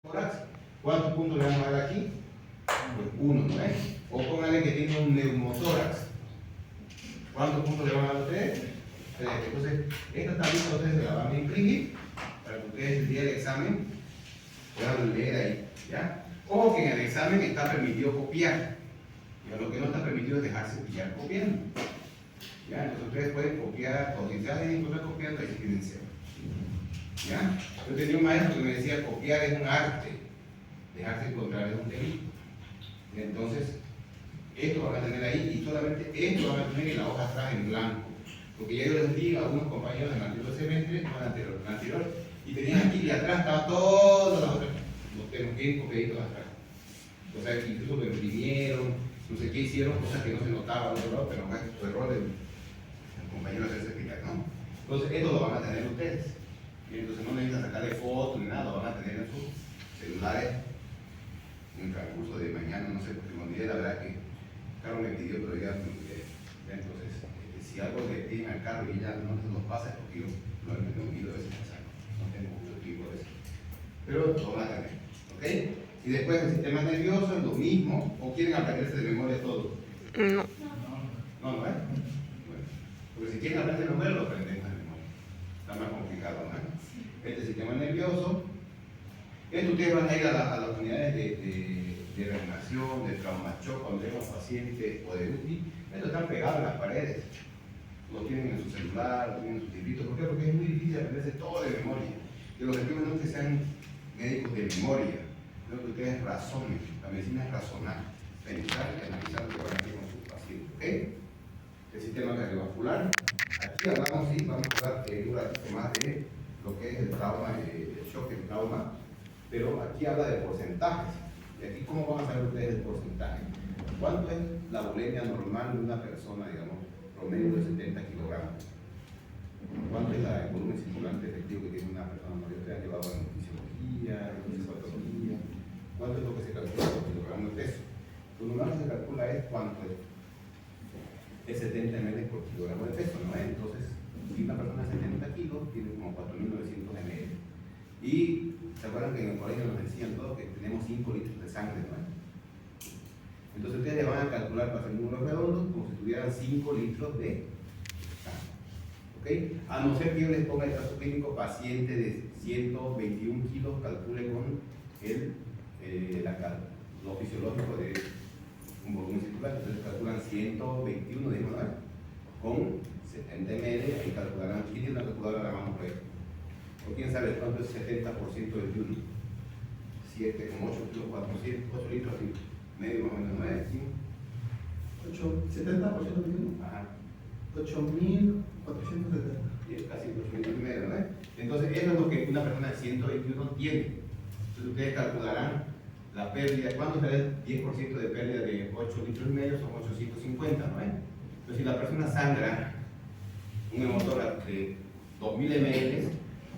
tórax. ¿Cuántos puntos le vamos a dar aquí? Pues uno, ¿no es? O póngale que tiene un neumotórax. ¿Cuántos puntos le van a dar a ustedes? Tres. Entonces, esta tablita ustedes se la van a imprimir para que ustedes el día del examen puedan leer ahí, ¿ya? Ojo que en el examen está permitido copiar. Ya, lo que no está permitido es dejarse pillar copiando. ¿Ya? Entonces ustedes pueden copiar, o si se hacen encontrar copiando, ahí sí tienen cero. ¿Ya? Yo tenía un maestro que me decía, copiar es un arte, dejarse encontrar es un delito. Y entonces, esto van a tener ahí y solamente esto van a tener en la hoja atrás en blanco. Porque ya yo les di a algunos compañeros del anterior semestre, no el anterior, y tenían aquí y atrás estaba todas las otras, los temas bien copiaditos atrás. O sea, incluso lo imprimieron, no sé qué hicieron, cosas que no se notaban, pero no es su error del compañero de hacerse explicar, ¿no? Entonces, esto lo van a tener ustedes. Y entonces no necesitan sacarle fotos ni nada, lo van a tener en sus celulares en el transcurso de mañana, no sé, porque me olvidé, la verdad que Carlos me pidió, pero ya me olvidé. Entonces, si algo le piden al carro y ya no se nos pasa, es porque yo lo he olvidado a veces pasar, no tengo mucho tiempo de eso. Pero lo van a tener, ¿ok? Y después el sistema nervioso es lo mismo, o quieren aprenderse de memoria todo. No. No, ¿eh? Bueno, porque si quieren aprender de memoria, lo aprendemos de memoria. Está más complicado, ¿no? Este sistema nervioso. Esto ustedes van a ir a las unidades de reanimación, de trauma shock, cuando tengan pacientes o de UTI. Estos están pegados en las paredes. Lo tienen en su celular, lo tienen en sus libritos. ¿Por qué? Porque es muy difícil aprenderse todo de memoria. Y el objetivo no es que sean médicos de memoria, sino que ustedes razonen. La medicina es razonar, pensar y analizar lo que van a hacer con sus pacientes. ¿Ok? El sistema cardiovascular. Aquí hablamos, sí, vamos a hablar un ratito más de lo que es el trauma, el shock, el trauma, pero aquí habla de porcentajes. Y aquí, ¿cómo van a saber ustedes el porcentaje? ¿Cuánto es la bulimia normal de una persona, digamos, promedio de 70 kilogramos? ¿Cuánto es el volumen circulante efectivo que tiene una persona mayor que ha llevado en fisiología, en fisiopatología? ¿Cuánto es lo que se calcula por kilogramo de peso? Lo normal que se calcula es cuánto es 70 ml por kilogramo de peso, ¿no? Entonces, si una persona de 70 kilos tiene como 4.900 ml. Y se acuerdan que en el colegio nos decían todos que tenemos 5 litros de sangre, ¿no? Entonces ustedes le van a calcular para hacer números redondos como si tuvieran 5 litros de sangre. ¿Ok? A no ser que yo les ponga el caso clínico paciente de 121 kilos, calcule con lo fisiológico de un volumen circular. Entonces calculan 121, dijimos, ¿no? Con 70 ml, ahí calcularán. ¿Quién tiene una calculadora a la mano por ahí? ¿O quién sabe cuánto es 70% del yunno? 7, como 8 kilos, 8 litros, así, medio más o menos, 9, 5. 70% del yunno. Ajá. 8.470. Y es casi 8 y medio, ¿no? Entonces, eso es lo que una persona de 121 tiene. Entonces, ustedes calcularán la pérdida. ¿Cuánto será el 10% de pérdida de 8 litros y medio? Son 850, ¿no? Entonces, si la persona sangra un hemotórax de 2000 ml,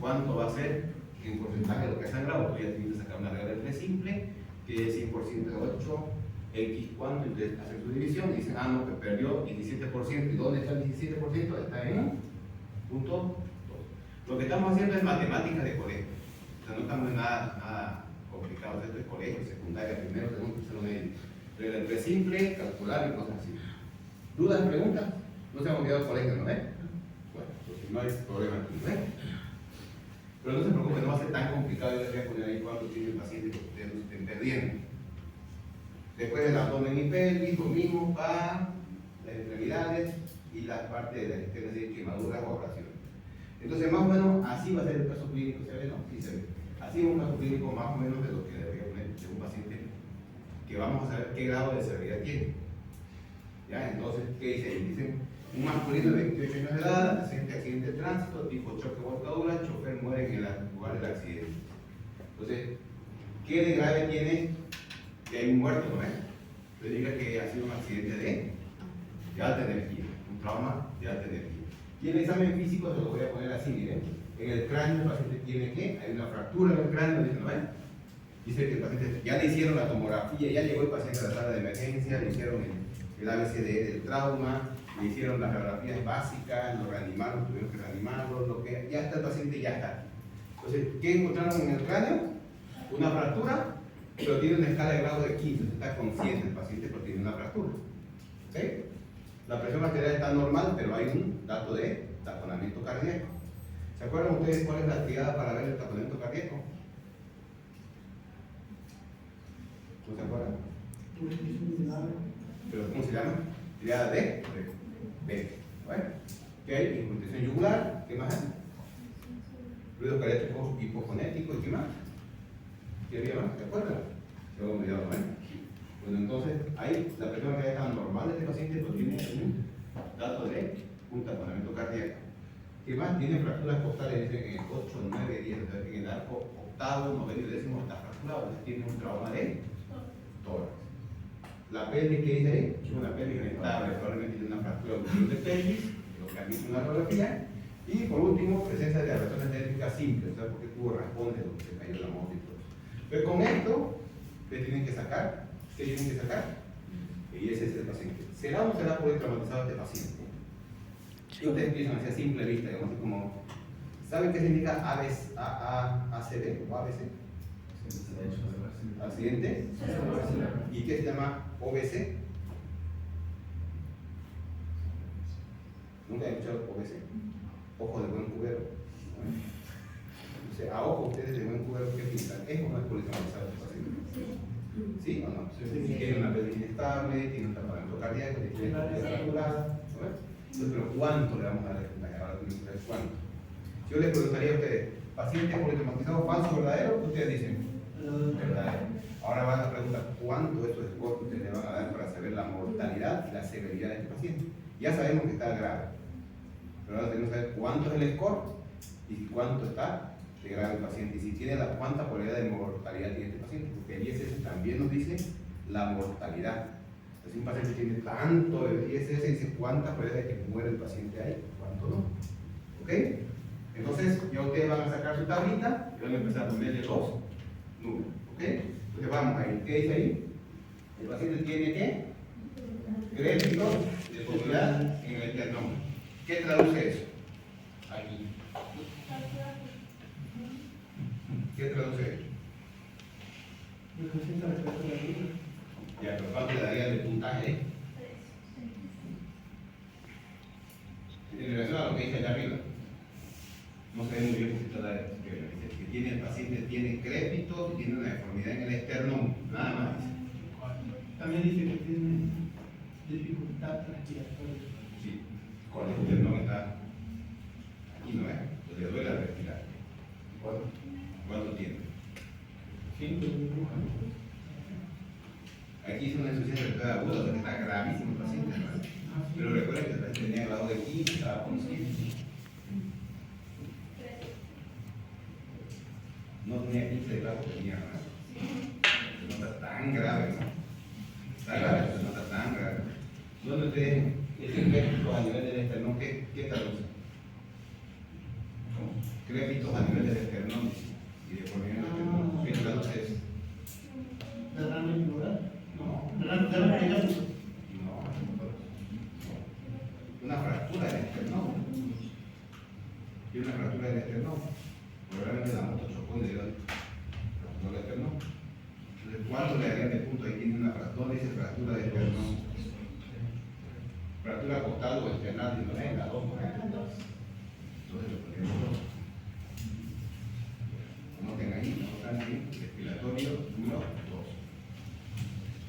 ¿cuánto va a ser en porcentaje de lo que ha sangrado? Tú ya tienes que sacar una regla de 3 simple, que es 100% de 8, X cuánto, entonces hacen su división y dicen, ah, no, que perdió 17%. ¿Y dónde está el 17%? Está en punto 2. Lo que estamos haciendo es matemáticas de colegio. O sea, no estamos en nada complicado. Esto es colegio, secundaria, primero, segundo, tercero, medio. Regla de 3 simple, calcular y cosas así. ¿Dudas, preguntas? No se han olvidado el colegio, ¿no? Bueno, pues no hay problema aquí, ¿no? Pero no se preocupe, no va a ser tan complicado. Yo les voy a poner ahí cuánto tiene el paciente que ustedes no estén perdiendo. Después del abdomen y pelvis, lo mismo para las extremidades y las partes de las externas de quemaduras o abrasiones. Entonces, más o menos, así va a ser el caso clínico, ¿se ve? No, sí se ve. Así es un caso clínico más o menos de lo que debería poner de un paciente que vamos a saber qué grado de severidad tiene. ¿Ya? Entonces, ¿qué dice ahí? Dicen, un masculino de 28 años de edad, accidente de tránsito, tipo choque o volcadura, chofer muere en el lugar del accidente. Entonces, ¿qué de grave tiene que hay un muerto, no es? Entonces diga que ha sido un accidente de alta energía, un trauma de alta energía. Y el examen físico se lo voy a poner así, miren. En el cráneo el paciente tiene que, hay una fractura en el cráneo, dice, ¿no es? Dice que el paciente, ya le hicieron la tomografía, ya llegó el paciente a la sala de emergencia, le hicieron el ABCD del trauma, le hicieron las radiografías básicas, lo reanimaron, tuvieron que reanimarlo, lo que, ya está el paciente, ya está. Entonces, ¿qué encontraron en el cráneo? una fractura, pero tiene una escala de grado de 15, está consciente el paciente porque tiene una fractura. ¿Ok? La presión arterial está normal, pero hay un dato de taponamiento cardíaco. ¿Se acuerdan ustedes cuál es la triada para ver el taponamiento cardíaco? ¿No se acuerdan? ¿Pero cómo se llama? Triada de B. Bueno, ¿qué hay? Incultación yugular, ¿qué más hay? Ruido cardíaco hipofonético, ¿y qué más? ¿Qué había más? ¿Se acuerdan? Se lo he olvidado, ¿eh? Bueno, entonces, ahí la presión arterial está normal de este paciente, pero tiene un dato de un taponamiento cardíaco. ¿Qué más? Tiene fracturas costales en el 8, 9, 10, en el arco octavo, noveno y décimo está fracturado, entonces tiene un trauma de tórax. La pelvis que dice ahí es una pelvis inestable, probablemente tiene una fractura de pelvis, lo que admite una radiografía. Y por último, presencia de alteraciones eléctricas simples, o sea, porque tuvo raspones de lo que se cayó la moto y todo eso. Pero con esto, ¿qué tienen que sacar? ¿Qué tienen que sacar? Y ese es el paciente. ¿Será o no será politraumatizado este paciente? Y ustedes empiezan así a simple vista, digamos así como, ¿saben qué significa ACV o ABC? Accidente. ¿Y qué se llama OBC? ¿Nunca he escuchado OBC? Ojo de buen cubero. Entonces, a ojo ustedes de buen cubero, ¿qué piensan? ¿Es o no es politraumatizado este paciente? ¿Sí o no? Tiene una pelvis inestable, tiene un taponamiento cardíaco, tiene una fracturada. Entonces, pero ¿cuánto le vamos a dar? Ahora tenemos que ver cuánto. Si yo les preguntaría a ustedes, ¿paciente politraumatizado falso o verdadero? Ustedes dicen, verdadero. Ahora van a preguntar, ¿cuánto es su score que ustedes le van a dar para saber la mortalidad y la severidad de este paciente? Ya sabemos que está grave, pero ahora tenemos que saber cuánto es el score y cuánto está de grave el paciente. Y si tiene cuánta probabilidad de mortalidad tiene este paciente, porque el ISS también nos dice la mortalidad. Si un paciente tiene tanto de ISS, dice cuánta probabilidad de que muera el paciente ahí, cuánto no. ¿Ok? Entonces, ya ustedes van a sacar su tablita y van a empezar a ponerle los números. ¿Ok? Entonces vamos a ir. ¿Qué dice ahí? El paciente tiene ¿qué? Crédito de movilidad en el esternón. ¿Qué traduce eso? Aquí. ¿Qué traduce eso? Ya, pero ¿cuánto le daría de puntaje? En relación a lo que dice allá arriba, no sé muy bien si está que tiene el paciente tiene crédito y tiene una deformidad en el esternón, nada más dice. También dice que tiene dificultad respiratoria. Sí, con el esternón está aquí, ¿no es? Pues le duele respirar. ¿Cuánto tiene? 5 Aquí hizo una insuficiencia respiratoria aguda, o sea que está gravísimo el paciente, ¿no? Pero recuerden que el paciente tenía grado de 15, estaba consciente. No tenía 15 de grado, tenía, ¿no? No está tan grave, ¿no? Está grave, pero no está tan grave. ¿Dónde ustedes, ese crédito a nivel del esternón, qué traduce? Créditos a nivel del esternón y de por medio del esternón. ¿Qué traduce eso? derrame pleural. No. Derrame pleural. No, una fractura del esternón. Y una fractura del esternón. Probablemente la moto chocó y le dio fractura del esternón. Entonces, ¿cuánto le darían de punto? Ahí tiene una fractura, dice fractura del esternón. Fractura costal o esternal, no es la 2, ¿no? Entonces lo ponemos 2. Anoten ahí, anotan ahí, respiratorio número 2.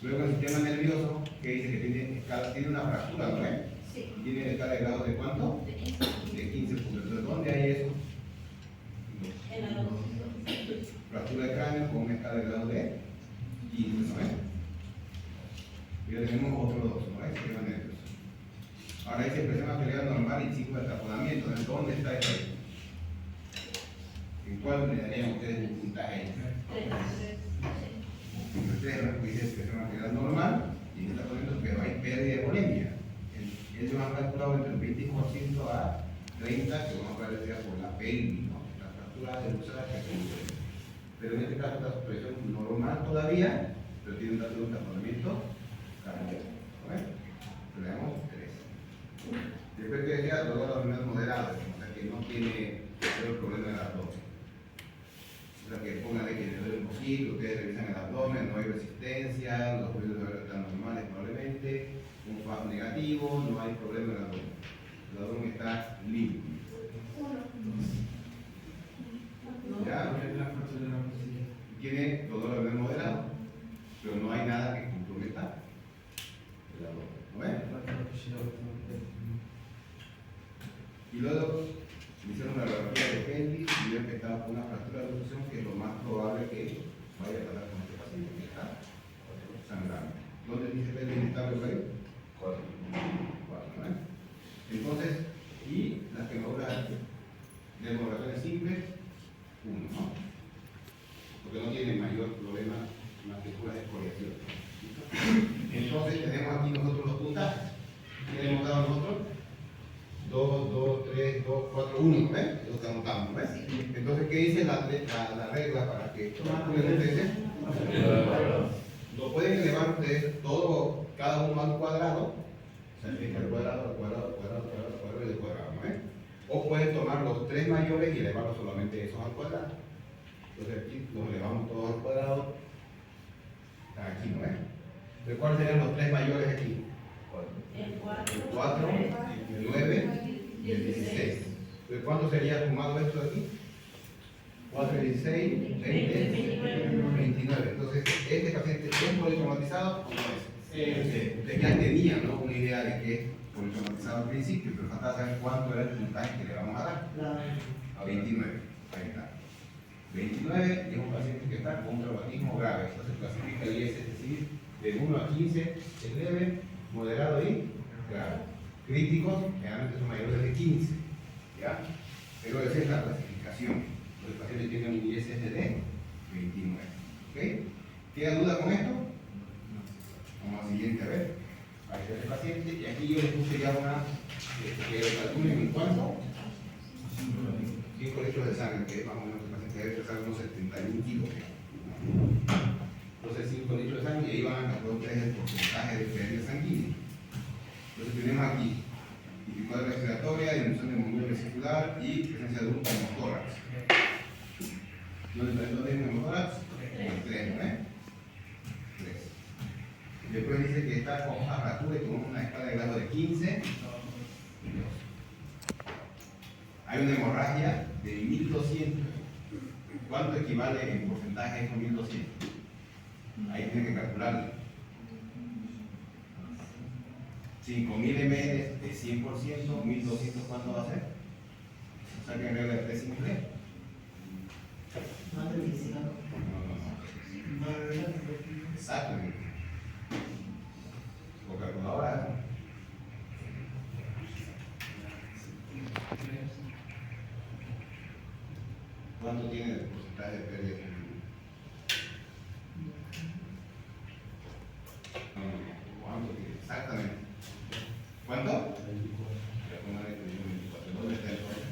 Luego el sistema nervioso, que dice que tiene una fractura, ¿no es? Sí. ¿Tiene escala de grado de cuánto? De 15 puntos. Entonces, ¿dónde hay eso? En la 2. Fractura de cráneo con una escala de grado de 15, ¿no es? Y ya tenemos otro 2, ¿no es? Sistema nervioso. Ahora dice presión arterial normal y ciclo de taponamiento. ¿En dónde está eso? ¿En cuál le darían ustedes un puntaje ahí? 3, ¿no? Porque dice presión arterial normal y está poniendo que hay pérdida de volemia. Él se va a calcular entre el 20% a 30%, que vamos a hablar por la pelvis, ¿no? La fractura de usar que pero en este caso está su presión normal todavía, pero tiene un dato de un taponamiento cardíaco. Le damos 3. Después que decía, dolor abdominal moderado, o sea que no tiene el problema del abdomen. sea que pónganle que le duele un poquito, ustedes revisan el abdomen, no hay resistencia, los ruidos de verdad están normales probablemente, un FAF negativo, no hay problema en el abdomen. El abdomen está limpio. ¿Ya? Tiene dolor abdominal moderado, pero no hay nada que comprometa el abdomen. ¿No ven? Y luego me hicieron una radiografía de pelvis y vieron que estaba con una fractura de abducción, que es lo más probable que vaya a pasar con este paciente que está sangrando. ¿Dónde dice pelvis inestable por ahí? 4, ¿no? Entonces, y las quemaduras de hemorragias simples, 1, ¿no? Porque no tiene mayor problema más que pura escoriación. Entonces tenemos aquí nosotros los puntajes. ¿Qué le hemos dado nosotros? 2, 2, 3, 2, 4, 1, ¿ves? Lo anotamos, ¿ves? Entonces, ¿qué dice la regla para que calculen ustedes? Lo pueden elevar ustedes todo, cada uno al cuadrado, o sea, al cuadrado, al cuadrado, al cuadrado, al cuadrado, al cuadrado y al cuadrado, ¿no ves? O pueden tomar los 3 mayores y elevarlos solamente esos al cuadrado. Entonces aquí los elevamos todos al cuadrado, aquí, ¿no ves? Entonces, ¿cuáles serían los 3 mayores aquí? El El 4, el 9 y el 16. Entonces, ¿cuánto sería sumado esto de aquí? 4, 16, 20, 29. Entonces, ¿este paciente es politraumatizado o no es? Ustedes ya tenían, ¿no?, una idea de que es politraumatizado al principio, pero faltaba saber cuánto era el puntaje que le vamos a dar. A 29. Ahí está. 29 y es un paciente que está con un traumatismo grave. Entonces, clasifica el IS, es decir, de 1 a 15 es leve, moderado y grave. Críticos generalmente son mayores de 15, ¿ya? Pero esa es la clasificación. Los pacientes tienen un ISS de 29, ¿ok? ¿Queda duda con esto? Vamos al siguiente, a ver. Ahí está el paciente, y aquí yo les puse ya una que lo calculen en cuánto. 5 litros de sangre, que más o menos el paciente debe pesar unos 71 kilos. Entonces 5 litros de sangre y ahí van a calcular ustedes el porcentaje de pérdida sanguínea. Entonces tenemos aquí dificultad respiratoria, disminución de movimiento vesicular y presencia de un hemotórax. ¿Dónde hay un hemotórax? 3, ¿no es? 3. Después dice que está con apertura y con una escala de grado de 15. Hay una hemorragia de 1200. ¿Cuánto equivale en porcentaje a esos 1200? Ahí tienen que calcularlo. 5000 ml de 100%, 1200, ¿cuánto va a ser? O sea que en regla de 3 simple. No. Exactamente. Por calculadora. ¿Cuánto tiene el porcentaje de pérdida? ¿Cuánto tiene? Exactamente. ¿Cuánto? 24. ¿Dónde está el problema?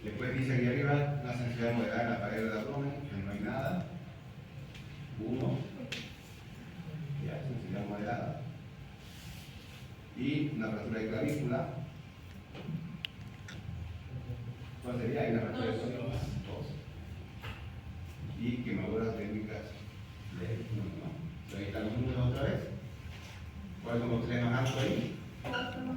Después dice aquí arriba una sensibilidad moderada en la pared del abdomen, que no hay nada. 1. Ya, sensibilidad moderada. Y una fractura de clavícula. ¿Cuál sería? Hay una fractura de clavícula. 2. Y quemaduras térmicas de 1, ¿no? Ahí están los números otra vez. ¿Cuáles son los 3 más altos ahí? 4, 9.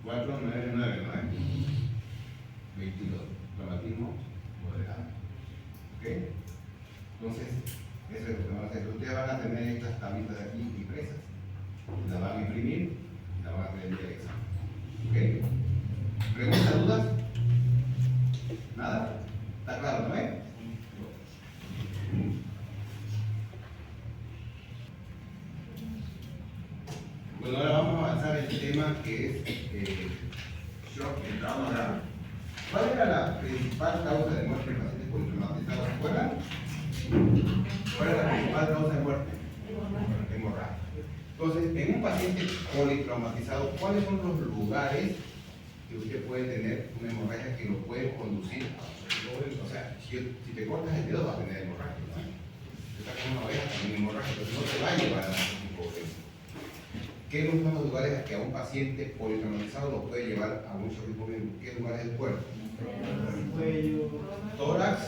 4, 9, 9, ¿no es? 22. Traumatismo moderado. ¿Ok? Entonces, eso es lo que van a hacer. Ustedes van a tener estas tablitas de aquí impresas. Las van a imprimir y las van a tener en el examen. ¿Ok? ¿Preguntas, dudas? ¿Nada? ¿Está claro, no es? Bueno, ahora vamos a avanzar el tema que es shock en trauma grave. ¿Cuál era la principal causa de muerte en pacientes politraumatizados? ¿Se acuerdan? ¿Cuál era la principal causa de muerte? Hemorragia. Entonces, en un paciente politraumatizado, ¿cuáles son los lugares que usted puede tener una hemorragia que lo puede conducir a, o sea, si te cortas el dedo vas a tener hemorragia, ¿no? Si estás con una oreja también hemorragia, pero no te va a llevar a ese tipo de... ¿Qué son los lugares lugares que a un paciente politraumatizado lo puede llevar a un shock hipovolémico. ¿Qué lugares del cuerpo? Cuello. Tórax,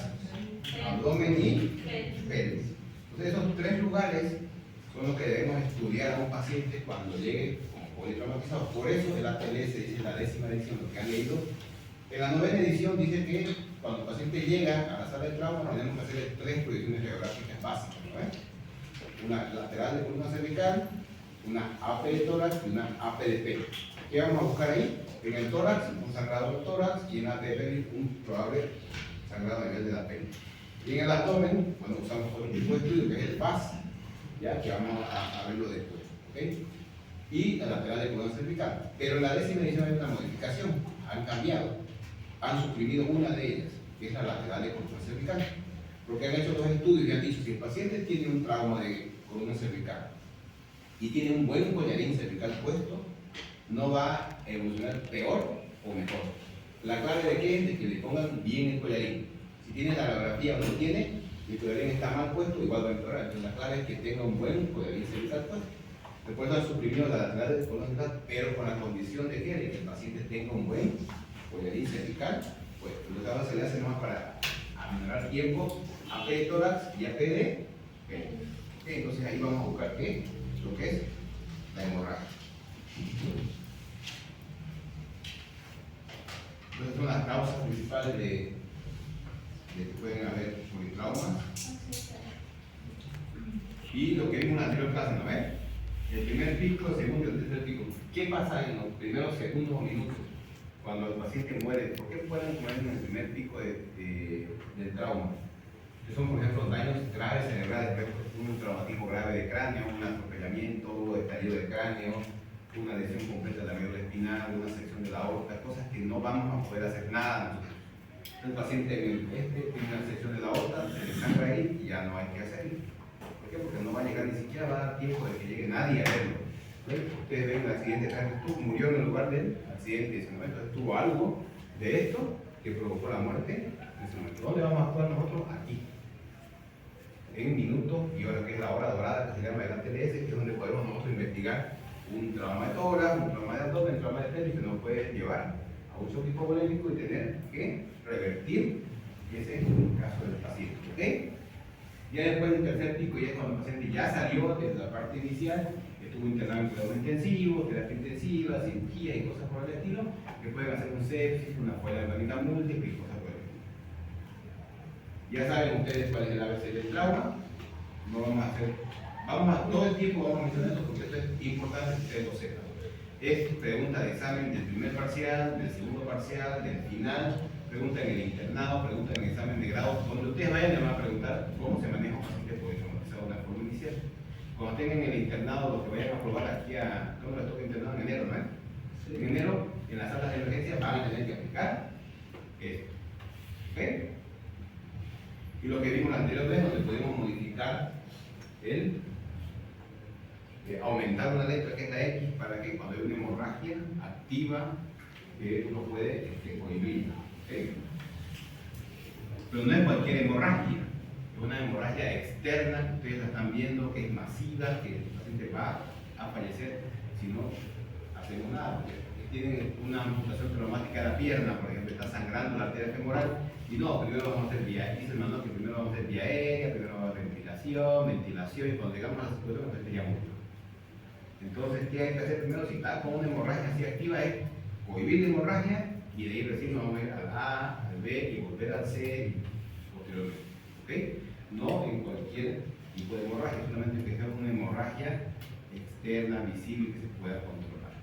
abdomen y pelvis. Entonces esos tres lugares son los que debemos estudiar a un paciente cuando llegue como politraumatizado. Por eso el ATLS dice la 10ª edición, lo que han leído. En la 9ª edición dice que cuando el paciente llega a la sala de trauma tenemos que hacer 3 proyecciones geográficas básicas, ¿no? Una lateral de columna cervical, una AP de tórax y una AP de pelvis. ¿Qué vamos a buscar ahí? En el tórax, un sangrado del tórax, y en la AP de pelvis, un probable sangrado a nivel de la pelvis. Y en el abdomen, bueno, usamos otro tipo de estudio que es el PAS, ya que vamos a verlo después, ¿ok? Y la lateral de columna cervical. Pero en la 10ª edición hay una modificación, han cambiado, han suprimido una de ellas, que es la lateral de columna cervical. Porque han hecho 2 estudios y han dicho si el paciente tiene un trauma de columna cervical y tiene un buen collarín cervical puesto, no va a evolucionar peor o mejor. La clave de qué es de que le pongan bien el collarín. Si tiene la radiografía o no tiene, el collarín está mal puesto, igual va a empeorar. Entonces la clave es que tenga un buen collarín cervical puesto. Después han suprimido la lateral de columna cervical, pero con la condición de que el paciente tenga un buen collarín cervical puesto. Entonces ahora se le hace más para aminorar tiempo AP de tórax y AP de pelvis. Okay, entonces ahí vamos a buscar qué, lo que es la hemorragia. Entonces son las causas principales de que pueden haber politraumas. Y lo que vimos en la anterior clase, ¿no ves? El primer pico, el segundo y el tercer pico. ¿Qué pasa en los primeros segundos o minutos cuando el paciente muere? ¿Por qué pueden morir en el primer pico del trauma? Que son, por ejemplo, daños graves cerebrales, un traumatismo grave de cráneo, un atropellamiento, estallido de cráneo, una lesión completa de la médula espinal, una sección de la aorta, cosas que no vamos a poder hacer nada nosotros. El paciente tiene una sección de la aorta, se le sangra ahí y ya no hay que hacerlo. ¿Por qué? Porque no va a llegar, ni siquiera va a dar tiempo de que llegue nadie a verlo. ¿Ven? Ustedes ven el accidente, murió en el lugar del accidente en ese momento. Entonces tuvo algo de esto que provocó la muerte en ese momento. ¿Dónde vamos a actuar nosotros? Aquí. En minutos y ahora que es la hora dorada que se llama el ATLS, que es donde podemos nosotros investigar un trauma de tórax, un trauma de abdomen, un trauma de pelvis que nos puede llevar a un shock hipovolémico y tener que revertir, y ese es el caso del paciente, ¿ok? Ya después del tercer pico, ya es cuando el paciente ya salió desde la parte inicial, estuvo internado en cuidados intensivos, terapia intensiva, cirugía y cosas por el estilo, que pueden hacer un sepsis, una falla orgánica múltiple y cosas por el estilo. Ya saben ustedes cuál es el ABC del trauma, no vamos a hacer, todo el tiempo vamos a mencionar esto porque esto es importante que ustedes lo sepan. Es pregunta de examen del primer parcial, del segundo parcial, del final, pregunta en el internado, pregunta en el examen de grado. Donde ustedes vayan les van a preguntar cómo se maneja un paciente politraumatizado de una forma inicial. Cuando tengan el internado, lo que vayan a probar aquí ¿cómo les toca internado? En enero, ¿no? Sí. En enero, en las salas de emergencia van a tener que aplicar esto. ¿Ok? Y lo que vimos la anterior vez, donde podemos modificar aumentar una letra que es la X para que cuando hay una hemorragia activa uno puede cohibir. ¿Okay? Pero no es cualquier hemorragia, es una hemorragia externa que ustedes la están viendo, que es masiva, que el paciente va a fallecer si no hacemos nada. Porque tienen una amputación traumática de la pierna, por ejemplo, está sangrando la arteria femoral, y no, primero vamos a hacer vía, dice el manual que primero vamos a hacer vía aérea, primero vamos a hacer ventilación, y cuando llegamos a la situación, el paciente ya murió. Entonces, ¿qué hay que hacer primero? Si está con una hemorragia así activa, es cohibir la hemorragia y de ahí recién nos vamos a ir al A, al B y volver al C y posteriormente. ¿Ok? No en cualquier tipo de hemorragia, solamente que sea una hemorragia externa, visible, que se pueda controlar.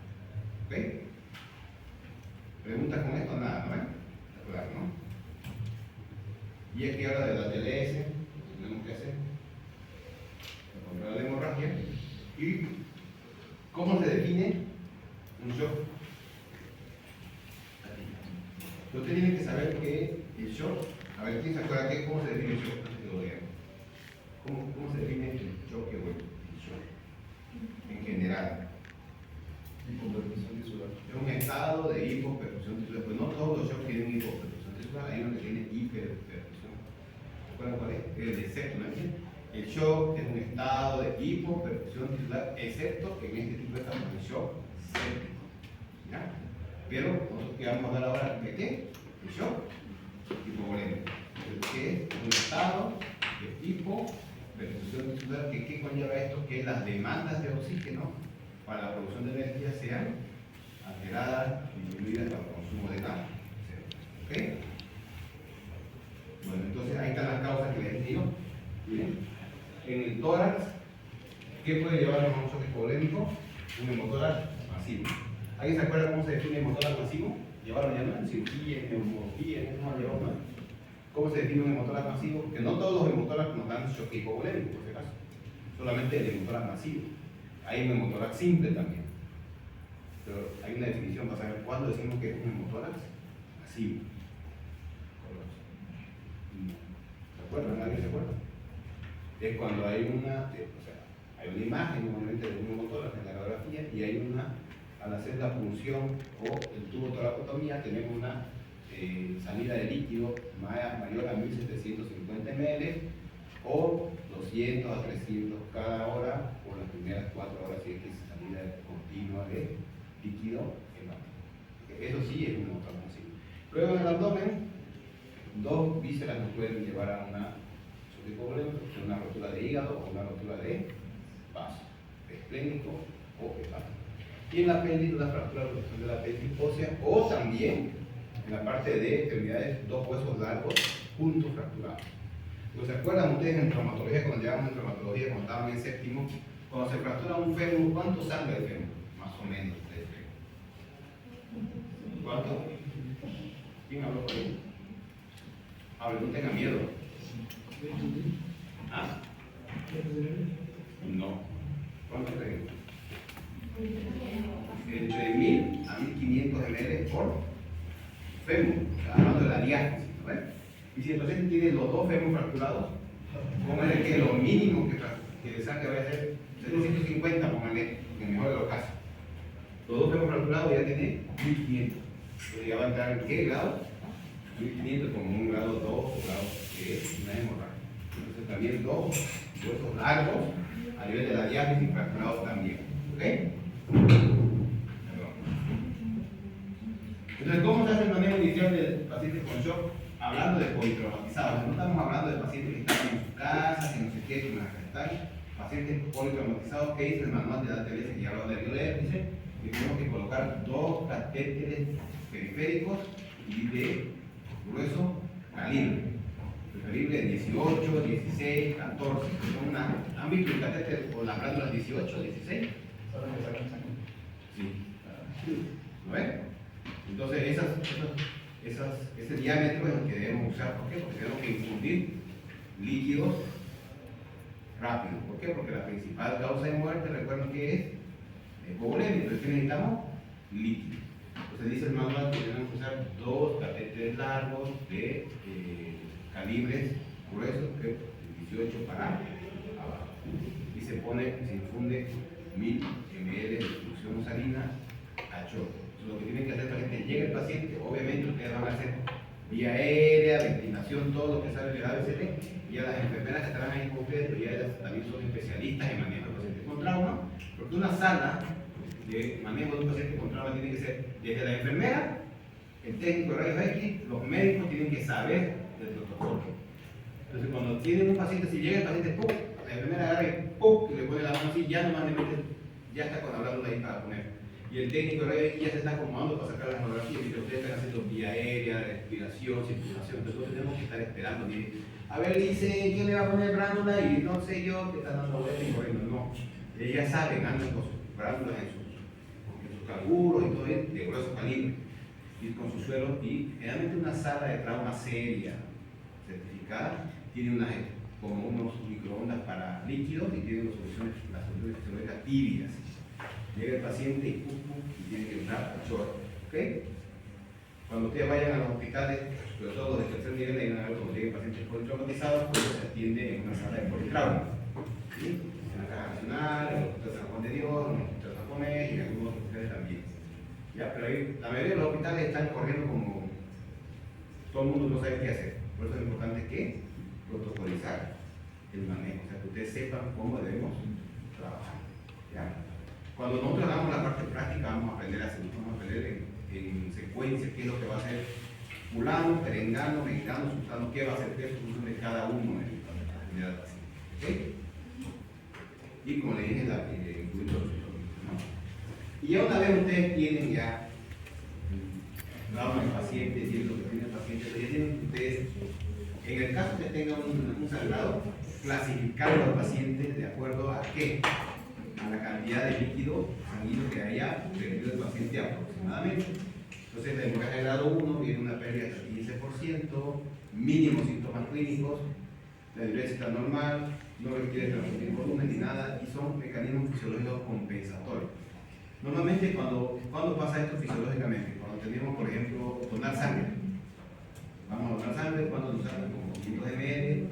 ¿Ok? ¿Preguntas con esto? Nada, ¿no? Claro, ¿no? Y aquí habla de la TLS, lo que tenemos que hacer para controlar la hemorragia. Y ¿cómo se define un shock? Usted tiene que saber que el shock, a ver, ¿quién se acuerda cómo se define el shock? ¿Cómo se define el shock que vuelve? El shock en general. Hipoperfusión tisular. Es un estado de hipoperfusión tisular. Pues no todos los shocks tienen hipoperfusión tisular, hay uno que tiene hiperperfusión. ¿Se acuerdan cuál es? El excepto, ¿no? El shock es un estado de hipoperfusión tisular, excepto en este tipo de casos, el shock séptico. ¿Ya? Pero nosotros que vamos a hablar ahora de qué? De shock hipovolémico. Que es un estado de tipo perfusión tisular que ¿qué conlleva esto? Que las demandas de oxígeno para la producción de energía sean alteradas, disminuidas por el consumo de gas. ¿Ok? Bueno, entonces ahí están las causas que les digo. Miren, en el tórax, ¿qué puede llevar a un shock hipovolémico? Un hemotórax masivo. ¿Alguien se acuerda cómo se define hemotórax masivo? Llevaron ya, ¿no? En cirugía, en neumología, ¿cómo lo llevaron, no? ¿Cómo se define un hemotórax masivo? Que no todos los hemotórax nos dan shock hipovolémico, por si acaso. Solamente el hemotórax masivo. Hay un hemotórax simple también. Pero hay una definición para saber cuándo decimos que es un hemotórax masivo. ¿Se acuerdan? ¿Alguien se acuerda? Es cuando hay una imagen normalmente de un hemotórax en la radiografía y hay una, al hacer la punción o el tubo toracotomía, tenemos una salida de líquido mayor a 1750 ml o 200 a 300 cada hora por las primeras 4 horas si es que es salida continua de líquido hepático. Eso sí es un hemotórax masivo. Luego en el abdomen, dos vísceras nos pueden llevar a una shock hipovolémico, una rotura de hígado o una rotura de vaso, esplénico o hepático. Y en la pelvis, una fractura de la pelvis ósea o también en la parte de extremidades, dos huesos largos juntos fracturados. ¿Se acuerdan ustedes en traumatología, cuando llegamos en traumatología, cuando estaban en séptimo, cuando se fractura un fémur, ¿cuánto sangre el fémur? Más o menos del fémur. ¿Cuánto? ¿Quién habló por ahí? A ver, no tenga miedo. ¿Ah? No. ¿Cuánto creen? Entre 1000 a 1500 ml por fémur, hablando de la diástasis, ¿no ves? Y si el paciente tiene los dos fémur fracturados, póngale que lo mínimo que de sangre vaya a ser 750, póngale, en el mejor de los casos. Los dos fémur fracturados ya tiene 1500. Entonces ya va a entrar en qué grado? 1500 como un grado 2 o grado que es una hemorragia. Entonces también dos huesos largos a nivel de la diástasis fracturados también. ¿Ok? Entonces, ¿cómo se hace el manejo inicial del paciente con shock? Hablando de politraumatizados. No estamos hablando de pacientes que están en su casa, que no sé qué, que no están. Pacientes politraumatizados, que dice el manual de la TLS que ya lo de leer, dice que tenemos que colocar dos catéteres periféricos y de grueso calibre. Preferible 18, 16, 14. ¿Han visto el catéter o las glándulas 18, 16? Sí. ¿Lo ven? Entonces, ese diámetro es el que debemos usar. ¿Por qué? Porque tenemos que infundir líquidos rápido. ¿Por qué? Porque la principal causa de muerte, recuerden que es hipovolemia. Entonces, ¿qué necesitamos? Líquido. Entonces, dice el manual que tenemos que usar dos catéteres largos de calibres gruesos, que 18 para abajo. Y se infunde 1000 ml de solución salina a chorro. Lo que tienen que hacer para que llegue el paciente, obviamente ustedes van a hacer vía aérea, ventilación, todo lo que sabe de la ABCD, y a las enfermeras que estarán ahí con ustedes, pero ya ellas también son especialistas en manejo de pacientes con trauma, porque una sala de manejo de un paciente con trauma tiene que ser desde la enfermera, el técnico de rayos X, los médicos tienen que saber del protocolo. Entonces cuando tienen un paciente, si llega el paciente, ¡pum!, la enfermera agarra y ¡pum!, y le pone la mano así, ya nomás le mete, ya está con la bládula ahí para poner. Y el técnico de rayos X ya se está acomodando para sacar la radiografía, mientras ustedes están haciendo vía aérea, respiración, circulación. Entonces nosotros tenemos que estar esperando. A ver, dice, ¿quién le va a poner brándula? Y no sé yo, que están dando vueltas y corriendo. No, ellos ya saben, andan con sus brándulas en sus canguros y todo de grueso calibre, y con sus suelos. Y generalmente una sala de trauma seria, certificada, tiene como unos microondas para líquidos y tiene las soluciones fisiológicas tibias. Llega el paciente y tiene que entrar a chorro. ¿Okay? Cuando ustedes vayan a los hospitales, sobre todo los de tercer nivel, hay una cuando lleguen pacientes politraumatizados, pues se atiende en una sala de politrauma. ¿Sí? En la Caja Nacional, en el Hospital San Juan de Dios, en el Hospital San José y en algunos hospitales también. ¿Ya? Pero ahí, la mayoría de los hospitales están corriendo como todo el mundo no sabe qué hacer. Por eso es importante que protocolizar el manejo, o sea, que ustedes sepan cómo debemos trabajar. ¿Ya? Cuando nosotros hagamos la parte práctica, vamos a aprender a hacer, vamos a aprender en secuencia qué es lo que va a hacer fulano, perengano, mengano, sultano, qué va a hacer qué es función de cada uno en la actividad del paciente. ¿Okay? Y como le dije, incluir los ¿no? Y ya una vez ustedes tienen ya dado al paciente, tienen lo que tiene el paciente, ya tienen ustedes, en el caso que tengan un sangrado, clasificarlo al paciente de acuerdo a qué, a la cantidad de líquido sanguíneo que haya perdido el paciente aproximadamente. Entonces, la hemorragia de grado 1 viene una pérdida del 15%, mínimos síntomas clínicos, la diuresis está normal, no requiere transfundir volumen ni nada, y son mecanismos fisiológicos compensatorios. Normalmente, cuando pasa esto fisiológicamente, cuando tenemos, por ejemplo, donar sangre, vamos a donar sangre, cuando nos salen como 500 ml,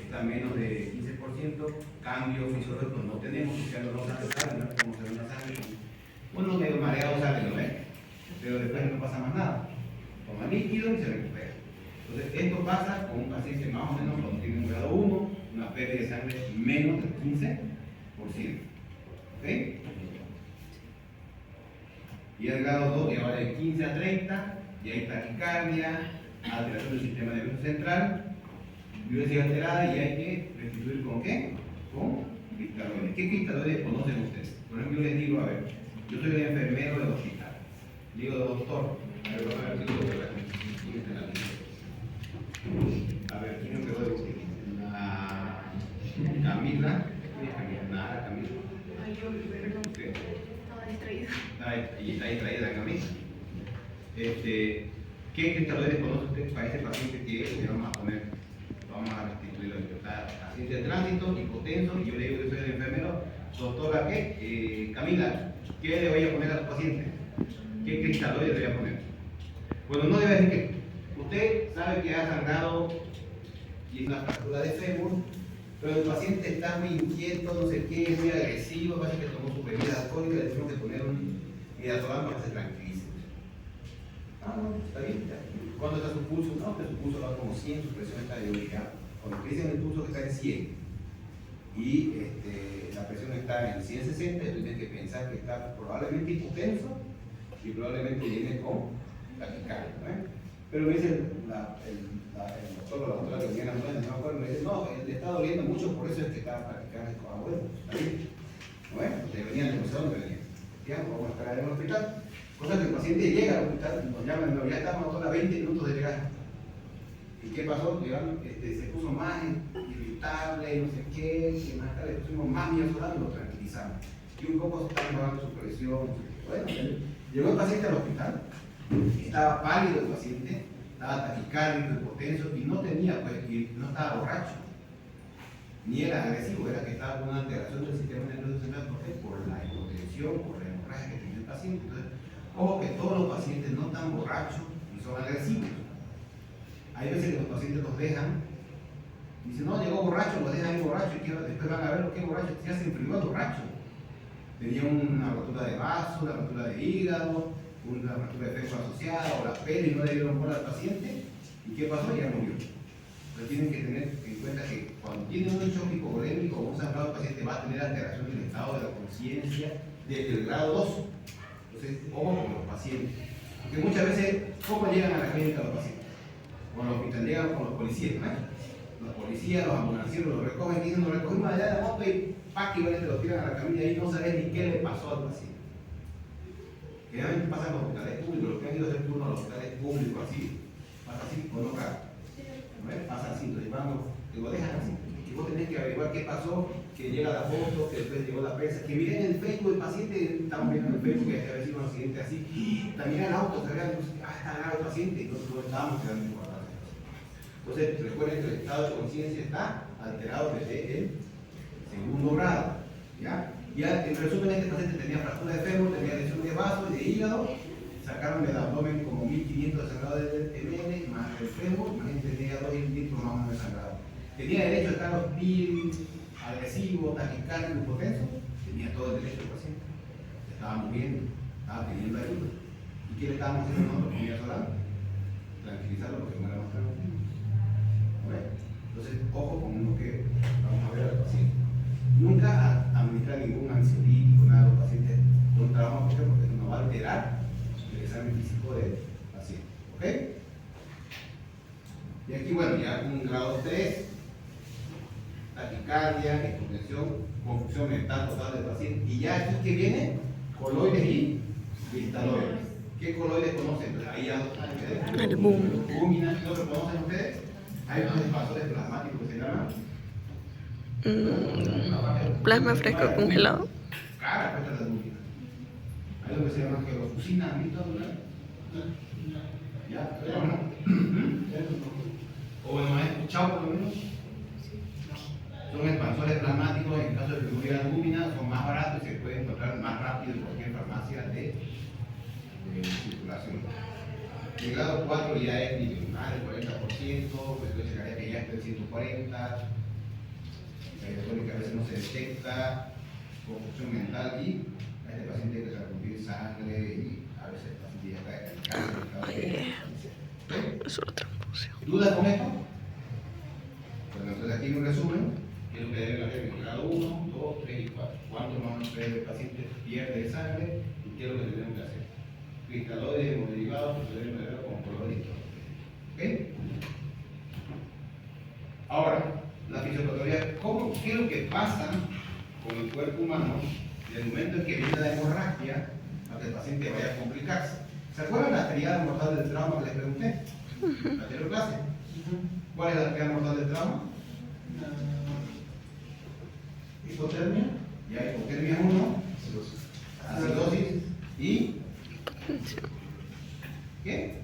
está menos de 15%, cambio fisiológico no tenemos, ya no nos hace sangre, no podemos hacer una sangre, uno medio mareado sale, ¿no ves? Pero después no pasa más nada, toma líquido y se recupera. Entonces, esto pasa con un paciente más o menos cuando tiene un grado 1, una pérdida de sangre menos del 15%. ¿Ok? Y el grado 2 ya va de 15 a 30, y hay taquicardia, alteración del sistema nervioso central, diuresis alterada, y hay que restituir ¿con qué? Con cristaloides. ¿Qué cristaloides conocen ustedes? Por ejemplo, yo les digo, a ver, yo soy el enfermero del hospital. Digo, doctor, a ver, ¿quién me quedó de usted? Camila, nada, Camila. Ay, yo, perdón. Estaba distraída. Está distraída Camila. ¿Qué cristaloides conoce usted para ese paciente que le vamos a poner? Vamos a restituirlo. Está paciente de tránsito, hipotenso, y yo le digo que soy el enfermero. Doctora, ¿qué? Camila, ¿qué le voy a poner a su paciente? ¿Qué cristaloides le voy a poner? Bueno, no debe decir que usted sabe que ha sangrado y es una fractura de fémur, pero el paciente está muy inquieto, no sé qué, es muy agresivo, parece que tomó su bebida alcohólica, le tenemos que poner un midazolam para que se tranquilice. Ah, no, está bien. ¿Cuándo está su pulso? No, que su pulso va como 100, su presión está de ubicada. Cuando dicen el pulso que está en 100 y la presión está en 160, tienes que pensar que está probablemente hipotenso y probablemente viene con taquicardia, ¿no? Pero me dice el doctor o la doctora que venía a la no me acuerdo, me dice, no, le está doliendo mucho, por eso es que está taquicárdico. Ah, bueno, está bien. Bueno, te venían, no sé dónde venían. Ya, vamos a esperar en el hospital. Cosa que el paciente llega al hospital, nos llaman, no, ya estamos a 20 minutos de llegar. ¿Y qué pasó? Llegaron, se puso más irritable, no sé qué, que más tarde pusimos más midazolam y lo tranquilizamos. Y un poco se está mejorando su presión. Bueno, llegó el paciente al hospital, estaba pálido el paciente, estaba taquicárdico, hipotenso, y no tenía, pues, y no estaba borracho, ni era agresivo, era que estaba con una alteración del sistema nervioso central, por la hipotensión, por la hemorragia que tenía el paciente. Entonces, ojo que todos los pacientes no están borrachos y son agresivos. Hay veces que los pacientes los dejan, y dicen, no, llegó borracho, lo dejan ahí borracho, y después van a ver lo que es borracho, ya se enfrió el borracho. Tenía una rotura de vaso, una rotura de hígado, una rotura de fémur asociada, o la pera, y no le dieron bola al paciente, ¿y qué pasó? Ya murió. Pero tienen que tener en cuenta que cuando tienen un choque hipovolémico o un sangrado, el paciente va a tener alteración del estado de la conciencia desde el grado 2. Entonces, ojo con los pacientes. Porque muchas veces, ¿cómo llegan a la clínica los pacientes? Con los hospitales, llegan con los policías, ¿no? Los policías, los ambulancieros los recogen, dicen, nos recogimos allá de la moto y ¡pac! Y te lo tiran a la camilla y no sabes ni qué le pasó al paciente. Generalmente pasa en los hospitales públicos, los que han ido a hacer turno a los hospitales públicos, así, pasa así, o no cae. Pasa así, entonces vamos, te lo dejan así. Y vos tenés que averiguar qué pasó, que llega la foto, que después llegó la prensa, que miren el Facebook del paciente, estamos viendo en el Facebook que había sido un accidente así, también el auto, está grave el paciente, y nosotros no estábamos quedando importancia. Entonces, recuerden que el estado de conciencia está alterado desde el segundo grado. ¿Ya? Ya, en resumen, este paciente tenía fractura de fémur, tenía lesión de vaso y de hígado, sacaron del abdomen como 1500 de sangrado de ml, más el fémur, imagínate, tenía 2 litros más o menos de sangrado. Tenía derecho a estar hostil, agresivo, taquicárdico, hipotenso, tenía todo el derecho el paciente. Estaba muriendo, estaba pidiendo ayuda. ¿Y qué le estábamos haciendo nosotros con midazolam? Tranquilizarlo porque muera más tranquilo. Bueno, entonces, ojo con lo que vamos a ver al paciente. Nunca administrar ningún ansiolítico, nada a los pacientes ¿Ok? Y aquí, bueno, ya un grado 3, taquicardia, hipotensión, confusión mental total del paciente. Y ya aquí que viene, coloides y cristaloides. ¿Qué coloides conocen? Pues ahí ya albúmina. ¿Qué otro conocen ustedes? Hay unos espasores plasmáticos que se llaman plasma fresco congelado. cara, cuesta la albúmina. Hay lo que se llama gelofusina, ¿han visto alguna vez? ¿Ya? ¿Pero no? ¿O bueno, han escuchado por lo menos? Son expansores plasmáticos, en caso de que no hubiera albúmina, son más baratos y se pueden encontrar más rápido en cualquier farmacia de circulación. El grado 4 ya es más del 40%, pues yo llegaría que ya es del 140, que a veces no se detecta, confusión mental y a este paciente hay que transfundir sangre y a veces el paciente ya cae en cáncer. Es otra transfusión. ¿Dudas con esto? Bueno, entonces aquí un resumen, que es lo que deben hacer en el grado 1, 2, 3 y 4. ¿Cuánto más el paciente pierde de sangre y qué es lo que tenemos que hacer? Cristaloides, hemoderivados, que se deben ver con coloritos. ¿Ok? Ahora, la fisiopatología, ¿qué es lo que pasa con el cuerpo humano desde el momento en que viene la hemorragia a que el paciente vaya a complicarse? ¿Se acuerdan la triada mortal del trauma que les pregunté? ¿La anterior clase? ¿Cuál es la triada mortal del trauma? Hipotermia. Ya, hipotermia 1, acidosis y ¿qué?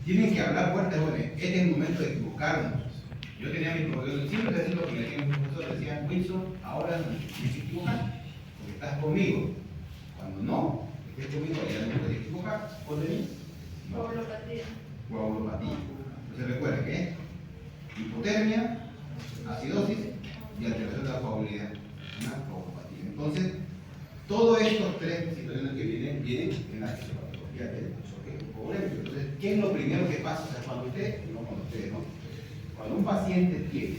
Tienen que hablar fuerte, jóvenes. Este es el momento de equivocarnos. Yo tenía mi profesor, siempre decía lo que me decía mi profesor, decía, Wilson, ahora no tienes que equivocar, porque estás conmigo. Cuando no estés conmigo, ya no puedes equivocar. ¿Por qué? Coagulopatía. Coagulopatía. Entonces recuerda que es hipotermia, acidosis y alteración de la coagulidad. Una coagulopatía. Entonces, todos estos tres situaciones que vienen en la fisiopatología del choque hipovolémico. Entonces, ¿qué es lo primero que pasa? O sea, cuando ustedes, ¿no? Cuando un paciente tiene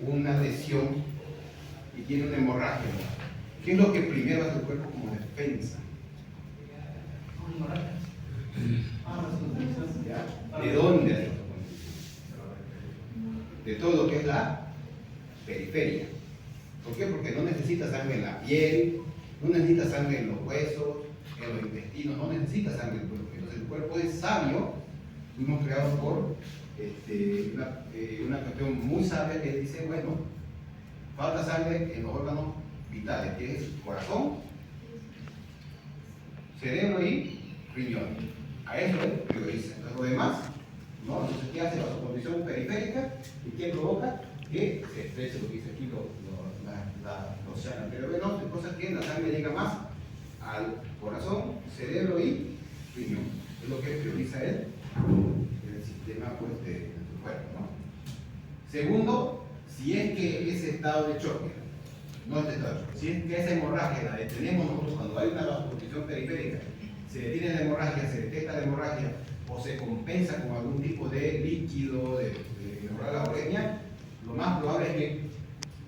una lesión y tiene una hemorragia, ¿qué es lo que primero hace el cuerpo como defensa? ¿De dónde hace? De todo lo que es la periferia. ¿Por qué? Porque no necesita sangre en la piel, no necesita sangre en los huesos, en los intestinos, no necesita sangre en el cuerpo. Entonces el cuerpo es sabio, fuimos creados por una cuestión muy sabia que dice, bueno, falta sangre en los órganos vitales, que es corazón, cerebro y riñón. A eso él prioriza. Entonces lo demás, ¿no? Entonces, ¿qué hace? Vasoconstricción periférica y ¿qué provoca? Que se estrese lo que dice aquí los llanos arteriovenosos, cosas que la sangre llega más al corazón, cerebro y riñón. Es lo que prioriza él en el sistema pues, de tu cuerpo, ¿no? Segundo, si es que ese estado de choque, no este estado de choque, si es que esa hemorragia la detenemos nosotros cuando hay una vasoconstricción periférica, se detiene la hemorragia, se detecta la hemorragia o se compensa con algún tipo de líquido, de mejorar la uremia, lo más probable es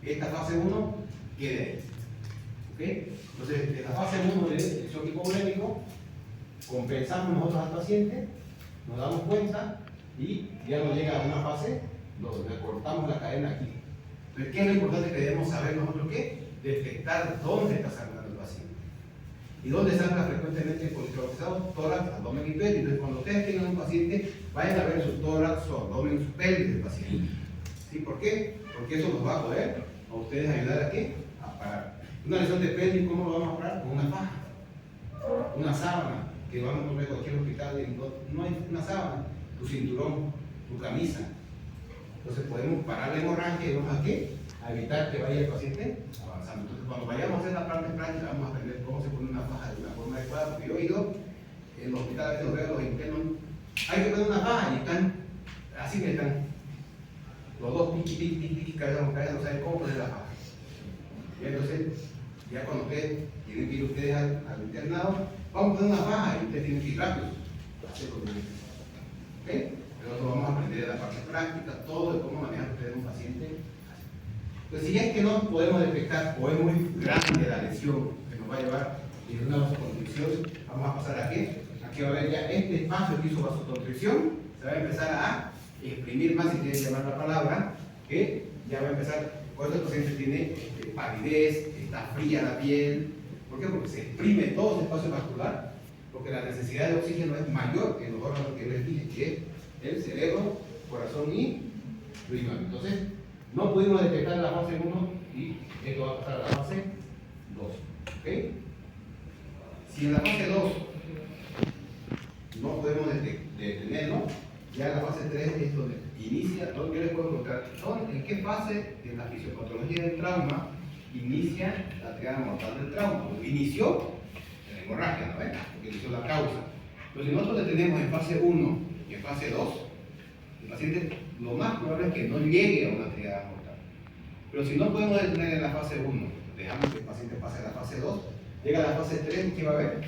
que esta fase 1 quede ahí. ¿Okay? Entonces, en la fase 1 del choque hipovolémico, compensamos nosotros al paciente, nos damos cuenta y ya no llega a una fase, le cortamos la cadena aquí. Entonces, ¿qué es lo importante que debemos saber nosotros? ¿Qué? Detectar dónde está sangrando el paciente. ¿Y dónde sangra frecuentemente el politraumatizado? Tórax, abdomen y pelvis. Entonces, cuando ustedes tengan un paciente, vayan a ver su tórax, su abdomen, su pelvis del paciente. ¿Sí? ¿Por qué? Porque eso nos va a poder a ustedes ayudar a qué? A parar. Una lesión de pelvis, ¿cómo lo vamos a parar? Con una faja, una sábana, que vamos a encontrar en cualquier hospital. No hay una sábana, tu cinturón, tu camisa. Entonces podemos parar la hemorragia y vamos a qué? A evitar que vaya el paciente avanzando. Entonces cuando vayamos a hacer la parte práctica vamos a aprender cómo se pone una faja de una forma adecuada, porque yo he oído en los hospitales, a veces los veo los internos, hay que poner una faja y están, así que están los dos piqui, cabeza con cabeza, no saben cómo poner la faja. Y entonces, ya cuando ustedes tienen que ir ustedes al internado, vamos a poner una faja y ustedes tienen que ir rápido. ¿Ok? Nosotros vamos a aprender de la parte práctica, todo de cómo manejar ustedes un paciente. Pues si es que no podemos detectar o es muy grande la lesión que nos va a llevar a una vasoconstricción, vamos a pasar a qué? A aquí va a ver ya este espacio que hizo vasoconstricción, se va a empezar a exprimir más, si quieren llamar la palabra, que ya va a empezar, cuando el paciente tiene palidez, está fría la piel. ¿Por qué? Porque se exprime todo ese espacio vascular, porque la necesidad de oxígeno es mayor en los órganos que les dije, que es el cerebro, corazón y riñón. Entonces, no pudimos detectar la fase 1 y esto va a pasar a la fase 2. ¿Ok? Si en la fase 2 no podemos detenerlo, ya la fase 3 es donde inicia, yo les puedo preguntar, ¿en qué fase de la fisiopatología del trauma inicia la triada mortal del trauma? Pues inició en la hemorragia, ¿no ven? Porque inició la causa. Pero si nosotros detenemos en fase 1 y en fase 2, el paciente lo más probable es que no llegue a una triada mortal. Pero si no podemos detener en la fase 1, dejamos que el paciente pase a la fase 2, llega a la fase 3, ¿qué va a haber?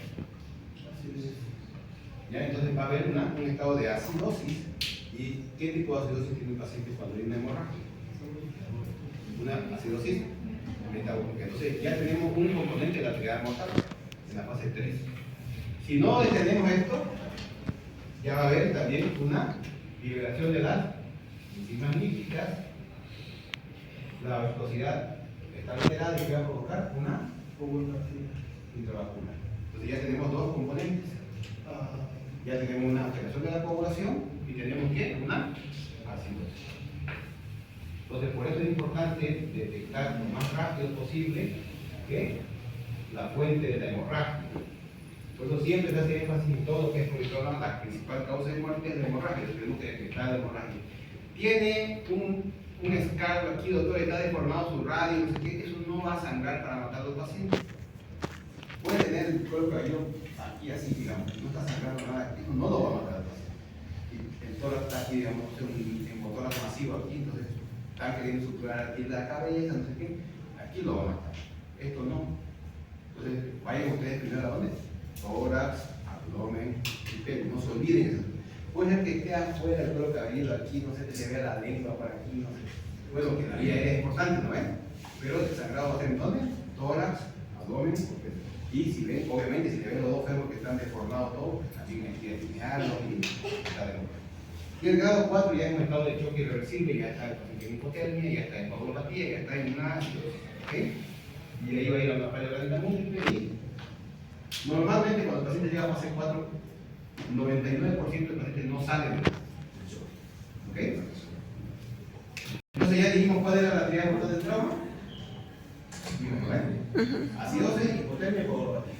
¿Ya? Entonces va a haber un estado de acidosis. ¿Y qué tipo de acidosis tiene un paciente cuando hay una hemorragia? Una acidosis metabólica. Entonces ya tenemos un componente de la triada mortal en la fase 3. Si no detenemos esto, ya va a haber también una liberación de las enzimas nítricas, la viscosidad está alterada y que va a provocar una intravascular. Entonces ya tenemos dos componentes. Ya tenemos una alteración de la coagulación y tenemos ¿qué? Una acidosis. Entonces por eso es importante detectar lo más rápido posible ¿qué? La fuente de la hemorragia. Por eso siempre se hace énfasis en todo lo que es politrauma, la principal causa de muerte es la hemorragia, tenemos que detectar la hemorragia. Tiene un escargo aquí, doctor, está deformado su radio, no sé qué, eso no va a sangrar para matar a los pacientes. Puede tener el cuero cabelludo aquí así, digamos, no está sangrando nada, eso no lo va a matar al paciente. Y el tórax está aquí, digamos, un hemotórax masivo aquí, entonces están queriendo suturar aquí la cabeza, no sé qué, aquí lo va a matar. Esto no. Entonces, vayan ustedes primero a dónde. Tórax, abdomen y pelo, no se olviden eso. Puede ser que esté afuera el cuero cabelludo aquí, no sé, que se vea la lengua por aquí, no sé. Bueno, que la vía aérea es importante, ¿no ven? Pero el sangrado va a ser en dónde? Tórax, abdomen o pelo. Y si ven, obviamente, si le ven los dos fémures que están deformados todos, también hay que eliminarlos y está de nuevo. Y el grado 4 ya es un estado de choque irreversible, ya está el paciente en hipotermia, ya está en coagulopatía, ya está en una acidosis, ¿ok? Y ahí va a ir a una falla orgánica múltiple y normalmente cuando el paciente llega a fase 4, 99% del paciente no sale del shock. ¿Ok? Entonces ya dijimos cuál era la triada mortal del trauma. Acidosis, hipotermia y coagulopatía.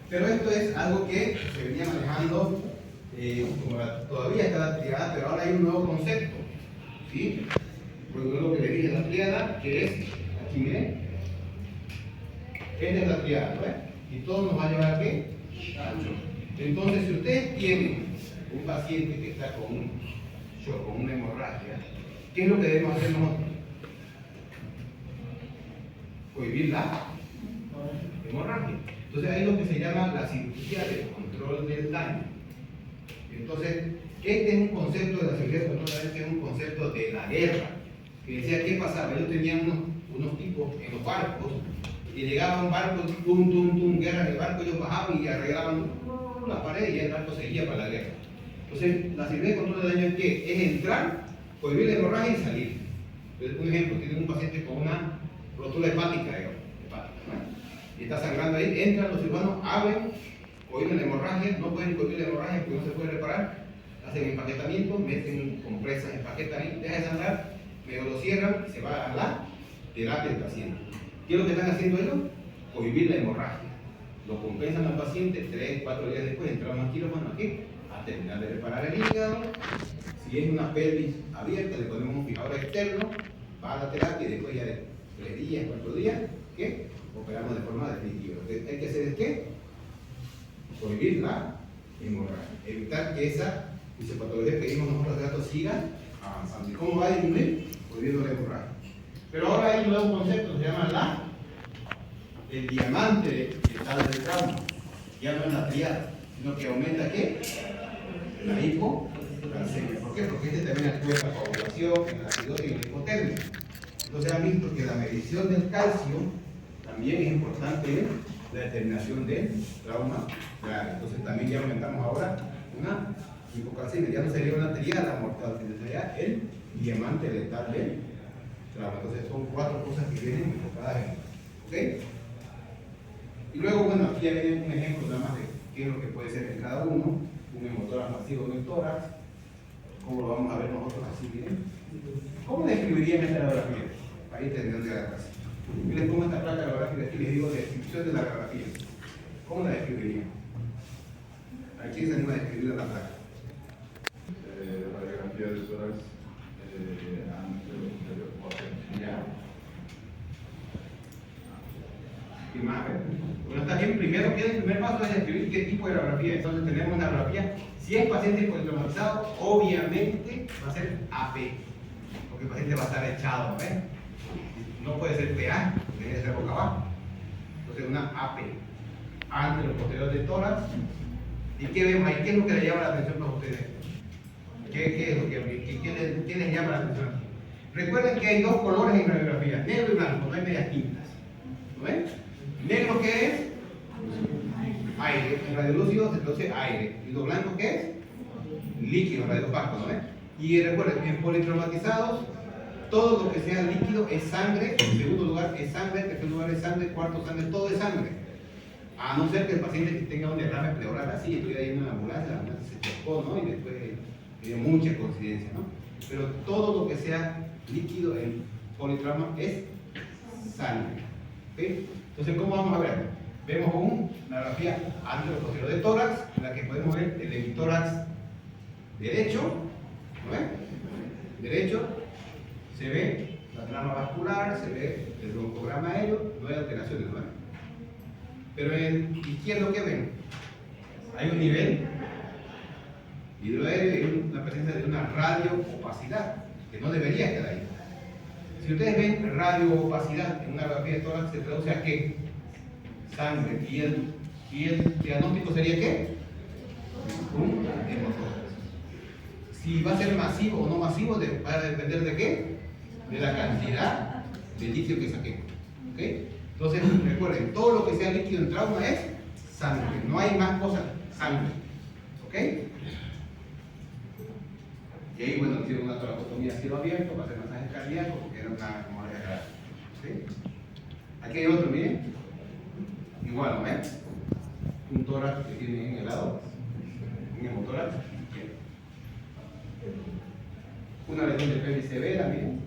Pero esto es algo que se venía manejando, como todavía está la triada, pero ahora hay un nuevo concepto. ¿Sí? Bueno, lo que le dije, la triada, que es, aquí miren, esta es la triada, ¿no? Y todo nos va a llevar a qué? Al shock. Entonces, si ustedes tienen un paciente que está con un shock, con una hemorragia, ¿qué es lo que debemos hacer nosotros? Cohibir la hemorragia. Entonces, hay lo que se llama la cirugía de control del daño. Entonces, este es un concepto de la cirugía de control del daño, este es un concepto de la guerra. Que decía, ¿qué pasaba? Ellos tenían unos tipos en los barcos, y llegaba un barco, guerra en el barco, ellos bajaban y arreglaban la pared y el barco seguía para la guerra. Entonces, la cirugía de control de daño es ¿qué? Es entrar, cohibir la hemorragia y salir. Entonces, un ejemplo, tiene un paciente con una rotura hepática, ¿no? Y está sangrando ahí, entran los cirujanos, abren, cohiben la hemorragia, no pueden cohibir la hemorragia porque no se puede reparar, hacen empaquetamiento, meten compresas, empaquetan ahí, deja de sangrar, medio lo cierran y se va a la terapia del paciente. ¿Qué es lo que están haciendo ellos? Cohibir la hemorragia. Lo compensan al paciente, 3-4 días después entramos al quirófano aquí a terminar de reparar el hígado. Si es una pelvis abierta, le ponemos un fijador externo, va a la terapia y después ya de 3 días, 4 días, ¿qué? Operamos de forma definitiva. Lo que hay que hacer es ¿qué? Cohibir la hemorragia. Evitar que esa fisiopatología que vimos nosotros hace rato siga avanzando. ¿Y cómo va a disminuir? Cohibiendo la hemorragia. Pero ahora hay un nuevo concepto, se llama el diamante del trauma. Ya no es la triada, sino que aumenta ¿qué? La hipocalcemia. ¿Por qué? Porque este también actúa en la coagulación, en la acidosis y en la hipotermia. Entonces han visto que la medición del calcio también es importante en la determinación del trauma Ya, entonces también ya aumentamos ahora una hipocalcemia, ya no sería una triada mortal, sino sería el diamante letal del trauma. Entonces son 4 cosas que vienen enfocadas en, ¿ok? Y luego, bueno, aquí ya viene un ejemplo nada más de qué es lo que puede ser en cada uno, un hemotórax masivo en el tórax, cómo lo vamos a ver nosotros así, miren. ¿Cómo describirían esta radiografía? Ahí tendrán de la clase. Yo les pongo esta placa de radiografía y les digo descripción de la radiografía. ¿Cómo la describirían? Aquí se anima a describir la placa. Radiografía del tórax anterior, posterior. Ya. ¿Qué más? Bueno, está bien. Primero, el primer paso es describir qué tipo de radiografía. Entonces tenemos una radiografía. Si es paciente politraumatizado, obviamente va a ser AP, porque el paciente va a estar echado, ¿ves? No puede ser PA, tiene que ser boca abajo. Entonces una AP, antero posterior del tórax. ¿Y qué vemos ahí? ¿Qué es lo que le llama la atención para ustedes? ¿Qué es lo qué les llama la atención? Recuerden que hay 2 colores en radiografía, negro y blanco, no hay medias tintas. ¿No ven? Negro, ¿qué es? Aire. En radiolúcido, entonces aire. ¿Y lo blanco qué es? Líquido, radiopaco, ¿no ven? Y recuerden, en politraumatizados, todo lo que sea líquido es sangre, en segundo lugar es sangre, en tercer lugar es sangre, cuarto sangre, todo es sangre. A no ser que el paciente tenga un derrame pleural así, estoy ahí en una ambulancia, la ambulancia se chocó, ¿no? Y después dio mucha coincidencia, ¿no? Pero todo lo que sea líquido en politrauma es sangre. ¿Sí? Entonces, ¿cómo vamos a ver? Vemos una radiografía antero-posterior de tórax, en la que podemos ver el hemitórax derecho, ¿no ven? Derecho, se ve la trama vascular, se ve el broncograma aéreo, no hay alteraciones, ¿no ven? Pero en el izquierdo, ¿qué ven? Hay un nivel hidroaéreo y una presencia de una radioopacidad, que no debería estar ahí. Si ustedes ven radioopacidad en una radiografía de tórax, se traduce a ¿qué? Sangre. ¿Y el diagnóstico sería qué? Un hemotórax. Si va a ser masivo o no masivo, va a depender de qué? De la cantidad de líquido que saquemos. ¿Okay? Entonces, recuerden, todo lo que sea líquido en trauma es sangre. No hay más cosas, sangre. ¿Ok? Y ahí, bueno, hicieron una toracotomía a cielo abierto para hacer masaje cardíaco, porque era una hemorragia grave. ¿Sí? Aquí hay otro, miren. Igual, ¿no ven? Un tórax que tiene en el lado, un hemotórax izquierdo. Una lesión de pelvis severa, miren.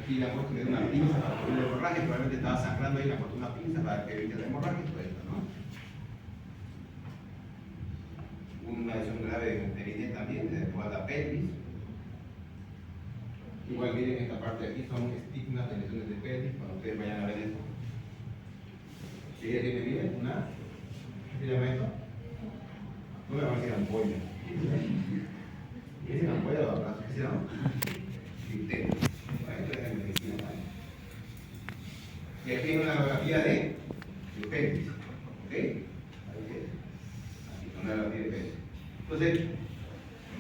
Aquí le han puesto una pinza para cubrir la hemorragia, probablemente estaba sangrando ahí, le han puesto una pinza para que evite la hemorragia, pues, ¿no? Una lesión grave de perineo también, de la pelvis. Igual miren esta parte de aquí, son estigmas de lesiones de pelvis, cuando ustedes vayan a ver esto. Si ella tiene, miren, ¿qué se llama esto? No me va a decir ampolla. ¿Qué es ampolla o abrazo? ¿Qué se llama? Criterio. Esto es en medicina, ¿vale? Y aquí hay una radiografía de pelvis. ¿Ok? Ahí es. Una radiografía de pelvis. Entonces,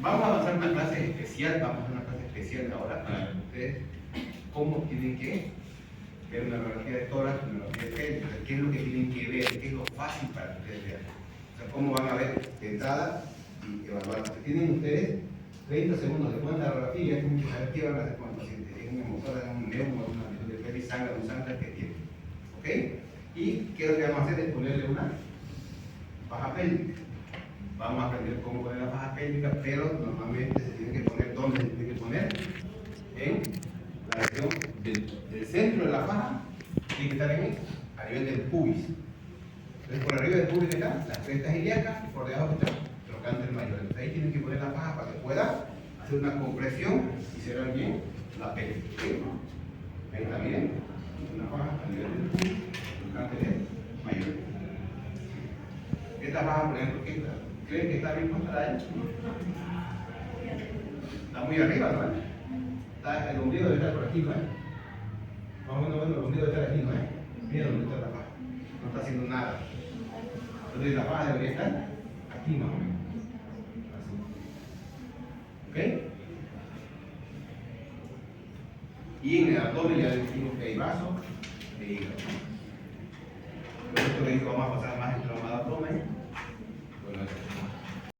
vamos a avanzar una clase especial, vamos a hacer una clase especial ahora para ustedes cómo tienen que ver una radiografía de tórax, una radiografía de pelvis, qué es lo que tienen que ver, qué es lo fácil para que ustedes vean. O sea, cómo van a ver de entrada y evaluar. Tienen ustedes 30 segundos después de la radiografía y ya tienen que saber qué van a hacer con el paciente. Es un hemotórax, un neumo, una lesión de pelvis, sangre, un sangre que tiene. ¿Ok? Y qué es lo que vamos a hacer es ponerle una faja pélvica. Vamos a aprender cómo poner la faja pélvica, pero normalmente se tiene que poner, ¿dónde se tiene que poner? En la región del centro de la faja, tiene que estar a nivel del pubis. Entonces, por arriba del pubis están las crestas ilíacas y por debajo está el trocánter mayor. Entonces, ahí tienen que poner la faja para que pueda hacer una compresión y cerrar bien la pelvis. ¿Sí? Ahí está bien, una faja a nivel del pubis, trocánter mayor. Esta faja, por ejemplo, ¿qué está? ¿Creen que está bien puesta ahí? Está muy arriba, ¿no? Está, el ombligo debe estar por aquí, ¿no? Más o menos, bueno, el ombligo debe estar aquí, ¿no? Mira dónde está la faja. No está haciendo nada. Entonces la faja debería estar aquí, más o menos. Así. ¿Ok? Y en el abdomen ya decimos que hay vaso e hígado. Por esto le digo, vamos a pasar